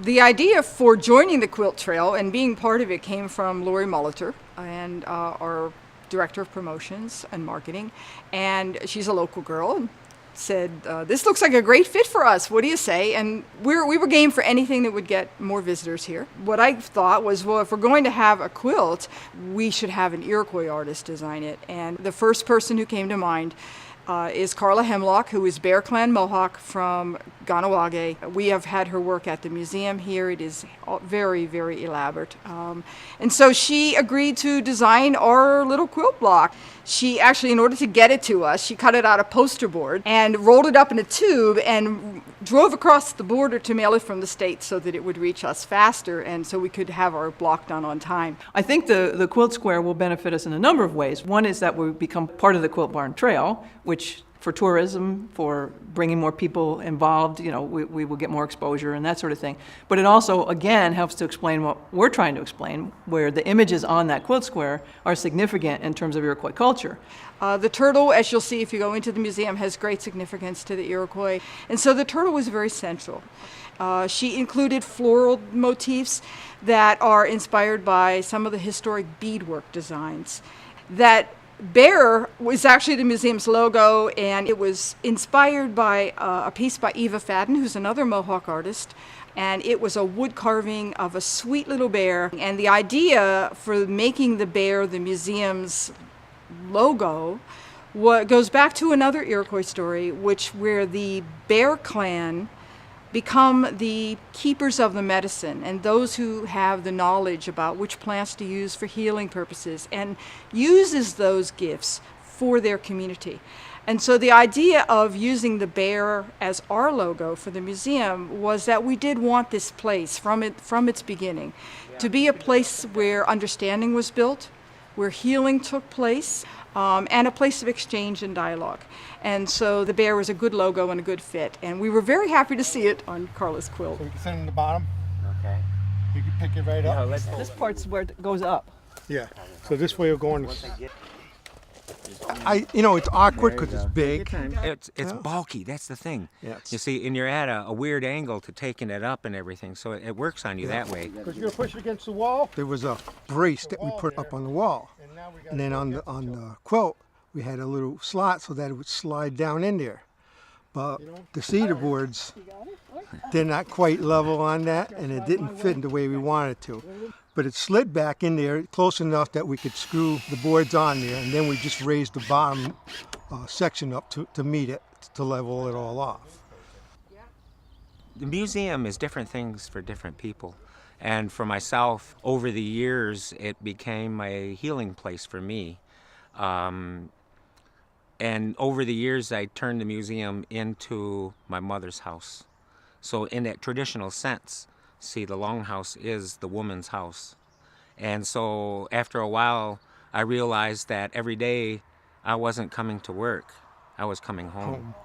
The idea for joining the Quilt Trail and being part of it came from Lori Molitor and our director of promotions and marketing. And she's a local girl and said, this looks like a great fit for us. What do you say? And we were game for anything that would get more visitors here. What I thought was, well, if we're going to have a quilt, we should have an Iroquois artist design it. And the first person who came to mind is Carla Hemlock, who is Bear Clan Mohawk from Ganawage. We have had her work at the museum here. It is very, very elaborate. And so she agreed to design our little quilt block. She actually, in order to get it to us, she cut it out of poster board and rolled it up in a tube and drove across the border to mail it from the States so that it would reach us faster and so we could have our block done on time. I think the Quilt Square will benefit us in a number of ways. One is that we become part of the Quilt Barn Trail, which for tourism, for bringing more people involved, we will get more exposure and that sort of thing. But it also, again, helps to explain what we're trying to explain, where the images on that quilt square are significant in terms of Iroquois culture. The turtle, as you'll see if you go into the museum, has great significance to the Iroquois. And so the turtle was very central. She included floral motifs that are inspired by some of the historic beadwork designs. That bear was actually the museum's logo, and it was inspired by a piece by Eva Fadden, who's another Mohawk artist, and it was a wood carving of a sweet little bear. And the idea for making the bear the museum's logo goes back to another Iroquois story, where the Bear Clan become the keepers of the medicine and those who have the knowledge about which plants to use for healing purposes and uses those gifts for their community. And so the idea of using the bear as our logo for the museum was that we did want this place from its beginning to be a place where understanding was built, where healing took place, and a place of exchange and dialogue. And so the bear was a good logo and a good fit. And we were very happy to see it on Carla's quilt. So you can sit in the bottom. Okay. You can pick it right up. This part's where it goes up. Yeah. So this way you're going. It's awkward because it's big. It's bulky. That's the thing. Yeah, you see, and you're at a weird angle to taking it up and everything, so it works on you that way. Because you're gonna push it against the wall. There was a brace that we put up on the wall, and then on the quilt we had a little slot so that it would slide down in there. But the cedar boards, they're not quite level on that, and it didn't fit the way we wanted to. But it slid back in there close enough that we could screw the boards on there, and then we just raised the bottom section up to meet it, to level it all off. The museum is different things for different people. And for myself, over the years, it became a healing place for me. And over the years, I turned the museum into my mother's house. So in that traditional sense, see, the longhouse is the woman's house. And so after a while, I realized that every day I wasn't coming to work, I was coming home.